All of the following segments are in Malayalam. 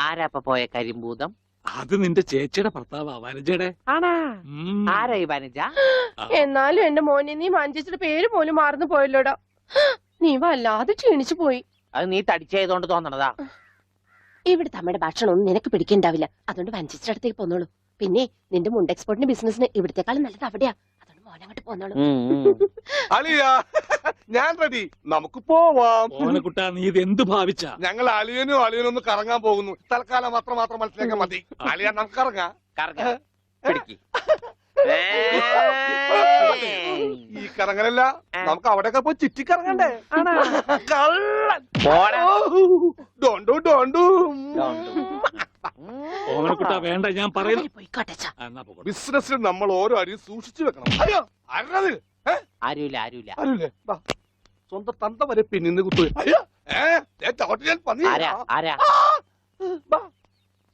ആരാ പോയ കരിമ്പൂതം? അത് നിന്റെ ചേച്ചിയുടെ ഭർത്താവാ വനജയുടെ. ആണാ? ആരാ ഈ വനജ? എന്നാലും എന്റെ മോനെ നീ മഞ്ചേച്ചിയുടെ പേര് പോലും മാറുന്നു പോയല്ലോടാ. നീ വല്ലാതെ ക്ഷീണിച്ചു പോയി. അത് നീ തടിച്ചതുകൊണ്ട് തോന്നണതാ. ഇവിടുത്തെ അമ്മയുടെ ഭക്ഷണം ഒന്നും നിനക്ക് പിടിക്കണ്ടാവില്ല. അതുകൊണ്ട് വഞ്ചേച്ചിയുടെ അടുത്തേക്ക് പോന്നോളൂ. പിന്നെ നിന്റെ മുണ്ട് എക്സ്പോർട്ടിന്റെ ബിസിനസിന് ഇവിടത്തെക്കാളും നല്ലത് അവിടെയാ. അതുകൊണ്ട് മോനങ്ങോട്ട് പോന്നോളൂ. ഞാൻ റെഡി, നമുക്ക് പോവാം. ഓനക്കുട്ടാ നീ ഇത് എന്ത് ഭാവിച്ച? ഞങ്ങൾ അളിയനും ഒന്ന് കറങ്ങാൻ പോകുന്നു. തൽക്കാലം മാത്രം മനസ്സിലാക്കാൻ മതി. അളിയ നമുക്ക് ഇറങ്ങാം. ഈ കറങ്ങലല്ല, നമുക്ക് അവിടെയൊക്കെ പോയി ചുറ്റിക്കറങ്ങണ്ടേ? ഓനക്കുട്ടാ വേണ്ട, ഞാൻ പറയുന്നു. ബിസിനസ്സിൽ നമ്മൾ ഓരോ അരിയും സൂക്ഷിച്ചു വെക്കണം. അയ്യോ അരുത്. ആരുമില്ല. സ്വന്തം തന്ത വരെ പിന്നിന്ന് കുത്തു.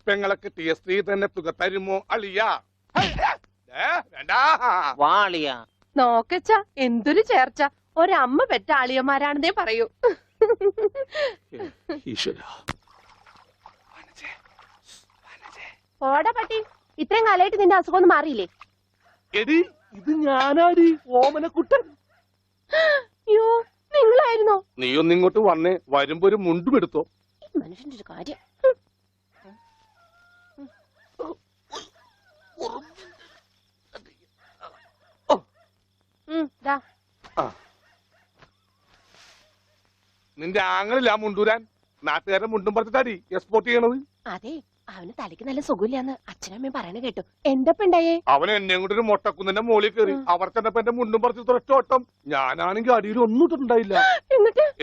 പെങ്ങളൊക്കെ സ്ത്രീ തന്നെ തുക തരുമോ അളിയ? നോക്കച്ച എന്തൊരു ചേർച്ച. ഒരമ്മ പെറ്റ അളിയന്മാരാണെന്നേ പറയൂ. ഓടാ പട്ടി, ഇത്രയും കാലമായിട്ട് നിന്റെ അസുഖം ഒന്നും മാറിയില്ലേ? എടി ഇത് ഞാനാടി, ഓമനക്കുട്ടൻ. അയ്യോ നിങ്ങളായിരുന്നോ? നീയൊന്ന് ഇങ്ങോട്ട് വന്നേ, വരുമ്പോ ഒരു മുണ്ടും എടുത്തോ. മനുഷ്യന്റെ ഒരു കാര്യം. നിന്റെ ആങ്ങളില്ല മുണ്ടൂരാൻ. നാട്ടുകാരെ മുണ്ടും പറിച്ചിട്ടാടി എക്സ്പോർട്ട് ചെയ്യണത്. അതെ, അവന് തലയ്ക്ക് നല്ല സുഖമില്ലാന്ന് അച്ഛനമ്മയും പറയണ കേട്ടു. എന്തപ്പണ്ടായേ? അവൻ എന്നെ കൊണ്ട് ഒരു മൊട്ടക്കുന്നിന്റെ മോളിൽ കയറി. അവർ ചെന്നപ്പോ എന്റെ മുണ്ടും പറിച്ച് ഒറ്റ ഓട്ടം. ഞാനാണെങ്കിൽ അടിയിൽ ഒന്നും ഇട്ടിട്ടുണ്ടായില്ല.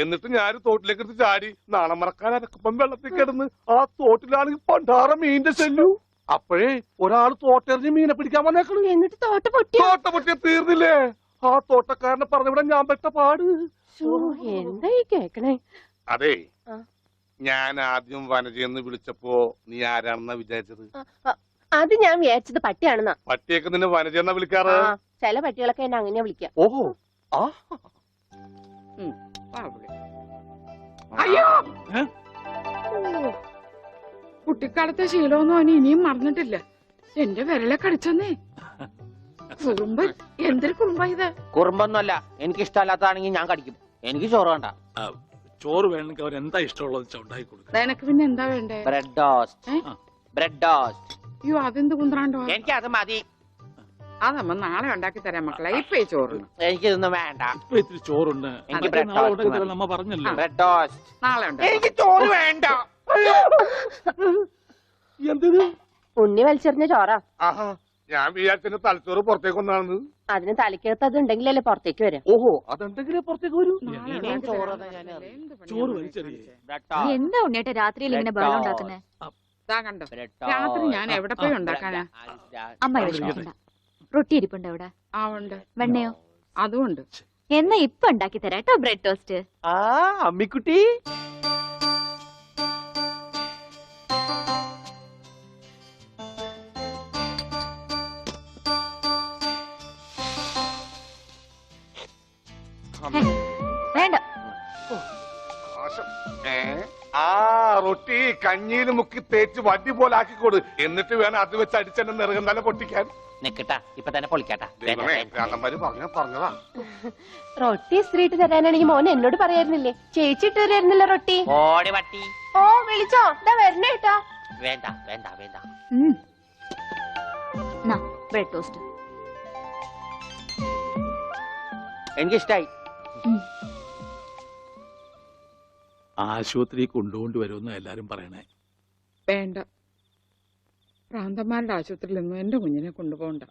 എന്നിട്ട് ഞാൻ തോട്ടിലേക്ക് എടുത്ത് ചാടി. നാളെ മറക്കാൻ അരക്കപ്പം വെള്ളത്തിൽ കിടന്ന് ആ തോട്ടിലാണെങ്കിൽ പണ്ടാറ മീനിന്റെ ശല്യു. അപ്പോഴേ ഒരാൾ തോട്ടെറിഞ്ഞ് മീനെ പിടിക്കാൻ വന്നേക്കണു. എന്നിട്ട് തോട്ട പൊട്ടിയ തീർന്നില്ലേ? ആ തോട്ടക്കാരനെ പറഞ്ഞവിടെ ഞാൻ പെട്ട പാട്. എന്തായി കേക്കണേ? അതെ, ഞാൻ ആദ്യം വനജയെന്ന് വിളിച്ചപ്പോ നീ ആരാണെന്നാ വിചാരിച്ചത്? അത് ഞാൻ വിചാരിച്ചത് പട്ടിയാണെന്നാ. പട്ടിയൊക്കെ നിന്നെ വനജയെന്നാ വിളിക്കാറ്. ചില പട്ടികളൊക്കെ എന്നെ അങ്ങനെയാ വിളിക്കാം. ഓഹോ. അയ്യോ, കുട്ടിക്കാലത്തെ ശീലമൊന്നും അവന് ഇനിയും മറന്നിട്ടില്ല. എന്റെ വിരലെ കടിച്ചെന്നേ. കുറുമ്പൻ, എന്തൊരു കുറുമ്പാ ഇത്? കുറുമ്പൊന്നുമല്ല, എനിക്ക് ഇഷ്ടമല്ലാത്തതാണെങ്കിൽ ഞാൻ കടിക്കും. എനിക്ക് ചോറ് വേണ്ട. ചോറ് വേണമെങ്കിൽ അവർ എന്താ ഇഷ്ടമുള്ളത് ഉണ്ടാക്കി കൊടുക്കും. നിനക്ക് പിന്നെ എന്താ വേണ്ടേ? Bread toast. അയ്യോ, അതെന്ത് കുന്ത്രാണ്ടോ? എനിക്ക് അത് മതി. അതമ്മ നാളെ ഉണ്ടാക്കി തരാം മക്കളെ. ഇപ്പൊ ഈ ചോറ് എനിക്കിതൊന്നും വേണ്ട. ഇപ്പൊ ഇത്തിരി ചോറുണ്ട്, നമ്മ പറഞ്ഞല്ലോ. ബ്രെഡ് ടോസ്റ്റ് നാളെ ഉണ്ട്. എനിക്ക് ചോറ് വേണ്ട. എന്തിന്? ഉണ്ണി വലിച്ചെറിഞ്ഞ ചോറാ. ഞാൻ വിചാരിച്ച തലച്ചോറ് പുറത്തേക്ക് ഒന്നാണെന്ന്. അതിന് തലക്കകത്ത് അത് ഉണ്ടെങ്കിലല്ലേ പുറത്തേക്ക് വരാം. ഓഹോ, അതുണ്ടെങ്കിലേ പുറത്തേക്ക് വരൂ. ചോറ് വലിച്ചെറിയേ. എന്താ ഉണ്ണിയേട്ട രാത്രിയിൽ ഇങ്ങനെ ബഹളം ഉണ്ടാക്കുന്നേ? കണ്ടോ, രാത്രി ഞാൻ എവിടെ പോയി ഉണ്ടാക്കാനാ? അമ്മ വിഷമിക്കണ്ട. റൊട്ടി ഇരിപ്പുണ്ട് അവിടെ. ആ ഉണ്ട്. വെണ്ണയോ? അതുമുണ്ട്. എന്നാ ഇപ്പൊ ഉണ്ടാക്കി തരാട്ടോ ബ്രെഡ് ടോസ്റ്റ്. അമ്മിക്കുട്ടി, വേണ്ട. ആ റൊട്ടി കഞ്ഞിയിൽ മുക്കി തേച്ച് വടി പോലെ ആക്കിക്കൊടു. എന്നിട്ട് വേണം അത് വെച്ച് അടിച്ചെന്നെ നിറകം തന്നെ പൊട്ടിക്കാൻ. നിക്കട്ടാ, ഇപ്പൊ തന്നെ പൊളിക്കാട്ടാ. പറഞ്ഞതാ. റൊട്ടി സ്ത്രീട്ട് തരാനാണെങ്കിൽ മോൻ എന്നോട് പറയായിരുന്നില്ലേ? ചേച്ചി ഇട്ട് തരായിരുന്നില്ല റൊട്ടി. ഓടി പട്ടി. ഓ വിളിച്ചോ, ഇതാ വരണേട്ടാ. വേണ്ട. ബ്രെഡ് ടോസ്റ്റ് എനിക്കിഷ്ടായി. ആശുപത്രി കൊണ്ടുകൊണ്ട് വരുമെന്ന് എല്ലാരും പറയണേ. വേണ്ട, പ്രാന്തന്മാരുടെ ആശുപത്രിയിൽ നിന്നും എന്റെ കുഞ്ഞിനെ കൊണ്ടുപോകണ്ട.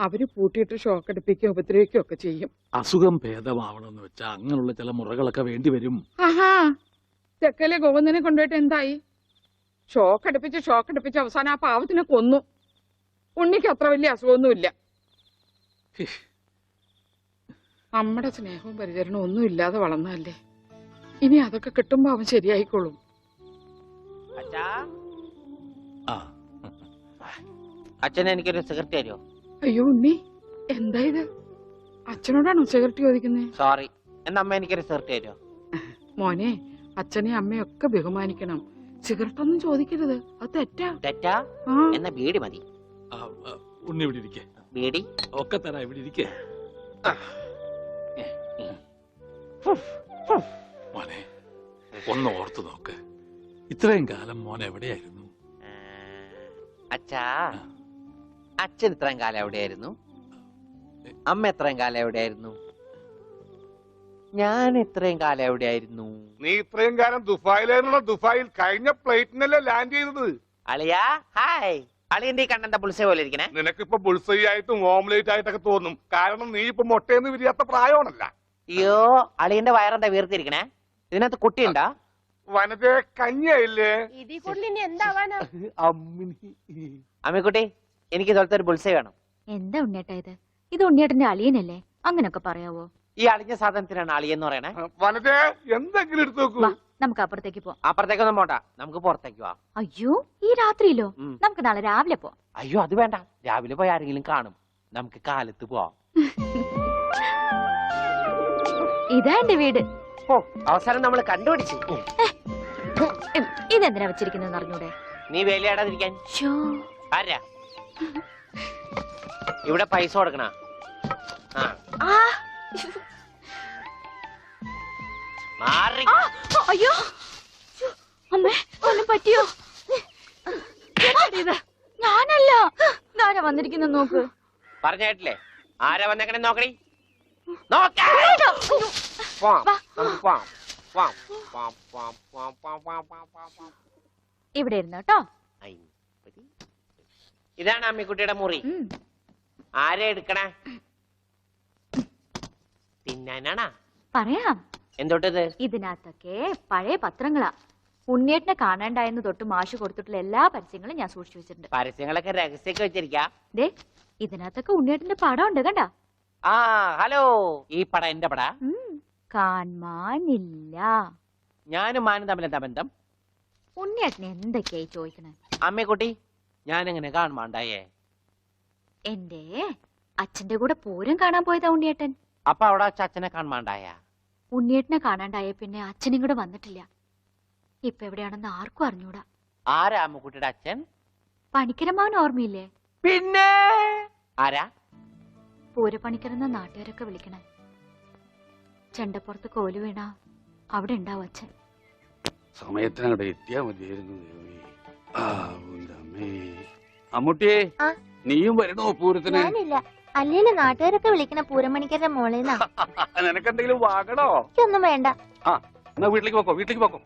അവര് പൂട്ടിയിട്ട് ഷോക്ക് അടിപ്പിക്കുകയോ ഉപദ്രവിക്കുകയോ ഒക്കെ ചെയ്യും. അസുഖം ഭേദമാവണമെന്ന് വെച്ചാ അങ്ങനെയുള്ള ചില മുറകളൊക്കെ വേണ്ടി വരും. ആഹാ, തെക്കലെ ഗോവിന്ദനെ കൊണ്ടുപോയിട്ട് എന്തായി? ഷോക്ക് അടുപ്പിച്ച് അവസാനം ആ പാവത്തിനെ കൊന്നു. ഉണ്ണിക്ക് അത്ര വലിയ അസുഖമൊന്നുമില്ല. നമ്മുടെ സ്നേഹവും പരിചരണവും ഒന്നും ഇല്ലാതെ വളർന്നതല്ലേ. ഇനി അതൊക്കെ കിട്ടുമ്പോ അവൻ ശരിയായിക്കോളും. അച്ഛനെ എനിക്കൊരു സിഗരറ്റ് തരുമോ? അയ്യോ ഉണ്ണി, എന്താ ഇത്? അച്ഛനോടാണോ സിഗരറ്റ് ചോദിക്കുന്നേ? സോറി, എന്നാ അമ്മ എനിക്കൊരു സിഗരറ്റ് തരുമോ? മോനെ, അച്ഛനെ അമ്മയൊക്കെ ബഹുമാനിക്കണം. സിഗരറ്റ് ഒന്നും ചോദിക്കരുത്, അത് തെറ്റാ. തെറ്റാ? ആ. എന്നാ ബീഡി മതി. ഉണ്ണി ഇവിടെ ഇരിക്കേ. ബീഡി ഒക്കെ തരാ, ഇവിടെ ഇരിക്കേ. മോനെ ഒന്ന് ഓർത്തു നോക്ക്, ഇത്രയും കാലം മോൻ എവിടെയായിരുന്നു? അച്ഛാ, അച്ഛൻ ഇത്രയും കാലം എവിടെയായിരുന്നു? അമ്മ എത്രയും കാലം എവിടെയായിരുന്നു? ഞാൻ ഇത്രയും കാലം എവിടെയായിരുന്നു? നീ ഇത്രയും കാലം ദുബായിലായിരുന്നുള്ള ദുബായിൽ കഴിഞ്ഞ ഫ്ലൈറ്റിനല്ലേ ലാൻഡ് ചെയ്തത്. അളിയാ ഹായ്. അളിയന്റെ ഈ കണ്ണെന്താ പുളിസ പോലെ ഇരിക്കണേ? നിനക്കിപ്പോ ബുൾസൈ ആയിട്ടും ഓംലേറ്റ് ആയിട്ടൊക്കെ തോന്നും, കാരണം നീ ഇപ്പൊ മുട്ടയെന്ന് വിരിയാത്ത പ്രായമാണല്ല. അയ്യോ, അളിയന്റെ വയറെന്താ വീർത്തിരിക്കണേ? ഇതിനകത്ത് കുട്ടിയുണ്ടാ? വനത്തെ കഞ്ഞിയായില്ലേ? ഇതിൽ കൂടുതൽ ഇനി എന്താവാനാ? അമ്മിക്കുട്ടി, എനിക്ക് ഇതുപോലത്തെ ഒരു ബുൾസൈ വേണം. എന്താ ഉണ്ണിയേട്ടാ ഇത്? ഇത് ഉണ്ണിയേട്ടന്റെ അളിയനല്ലേ? അങ്ങനൊക്കെ പറയാവോ? ഈ അളിഞ്ഞ സാധനത്തിനാണ് അളിയെന്ന് പറയണേ. വനത്തെ എന്തെങ്കിലും എടുത്തു നോക്കൂ. വാ, നമുക്ക് അപ്പുറത്തേക്ക് പോവാം. അപ്പുറത്തേക്കൊന്നും പോണ്ട, നമുക്ക് പുറത്തേക്ക് പോവാം. അയ്യോ, ഈ രാത്രിയിലോ? ഉം. നമുക്ക് നാളെ രാവിലെ പോവാം. അയ്യോ അത് വേണ്ട, രാവിലെ പോയി ആരെങ്കിലും കാണും. നമുക്ക് കാലത്ത് പോവാം. ഇതാ എന്റെ വീട്. ഓ, അവസാനം നമ്മൾ കണ്ടുപിടിച്ചു. ഇതെന്തിനാ വെച്ചിരിക്കുന്നത് അറിഞ്ഞൂടെ? നീ വേലയാടാതിരിക്കാൻ. ശോ. ആരാ ഇവിടെ പൈസ കൊടുക്കണ? ആ, ആ. മാറി. ആ, അയ്യോ, അമ്മേ, ഒന്നും പറ്റിയോ? ഇത് ഞാനല്ല. ഇതാരാ വന്നിരിക്കുന്ന നോക്ക്. പറഞ്ഞിട്ടില്ലേ ആരാ വന്നേക്കണേ? നോക്കണേ, നോക്കാം. പോവാം, നമുക്ക് പോവാം. പോവാം, പോവാം, പോവാം, പോവാം, പോവാം, പോവാം, പോവാം, പോവാം, പോവാം. ഇവിടെ ഇരുന്നു കേട്ടോ. ഇതാണ് അമ്മിക്കുട്ടിയുടെ മുറി. ആരാ എടുക്കണേ? തിന്നാനാണാ? പറയാം. എന്തോട്ടത്? ഇതിനകത്തൊക്കെ പഴയ പത്രങ്ങളാ. ഉണ്ണിയേട്ടനെ കാണാണ്ടായെന്ന് തൊട്ട് മാഷ് കൊടുത്തിട്ടുള്ള എല്ലാ പരസ്യങ്ങളും ഞാൻ സൂക്ഷിച്ചു വെച്ചിട്ടുണ്ട്. പരസ്യങ്ങളൊക്കെ രഹസ്യമൊക്കെ വെച്ചിരിക്കാ. ദേ, ഇതിനകത്തൊക്കെ ഉണ്ണിയേട്ടന്റെ പടം ഉണ്ട് കണ്ടാ. ആ ഹലോ, ഈ പട എന്റെ പട. കാണാനില്ല. ഞാനും മാനും തമ്മിൽ എന്താ ബന്ധം? ഉണ്ണിയേട്ടനെ എന്തൊക്കെയായി ചോദിക്കണേ? അമ്മക്കുട്ടി, ഞാനെങ്ങനെ കാണുമാണ്ടായേ? എന്റെ അച്ഛന്റെ കൂടെ പൂരം കാണാൻ പോയതാ ഉണ്ണിയേട്ടൻ. അപ്പൊ അവിടെ അച്ഛനെ കാണുമാണ്ടായ? ഉണ്ണിയേട്ടനെ കാണാണ്ടായ പിന്നെ അച്ഛനും കൂടെ വന്നിട്ടില്ല. ഇപ്പൊ എവിടെയാണെന്ന് ആർക്കും അറിഞ്ഞൂടാ. ആരാ അമ്മക്കുട്ടിയുടെ അച്ഛൻ? പണിക്കരമാവൻ ഓർമ്മയില്ലേ? പിന്നെ ആരാ? പൂരപ്പണിക്കരെന്ന നാട്ടുകാരൊക്കെ വിളിക്കണേ. ചെണ്ടപ്പുറത്ത് കോല് വീണ അവിടെ ഉണ്ടാവും അച്ഛൻ. സമയത്തിനവിടെ എത്തിയാ മതിയായിരുന്നു. അമ്മൂട്ടിയെ, നീയും വരണോ പൂരത്തിന്? ഞാനില്ല. അല്ലേലും നാട്ടുകാരൊക്കെ വിളിക്കണ പൂരമണിക്കരുടെ മോളേന്നാ. നിനക്കെന്തെങ്കിലും വാങ്ങണോ? ഒന്നും വേണ്ട. എന്നാ വീട്ടിലേക്ക് പോക്കോ, വീട്ടിലേക്ക് പോക്കോ.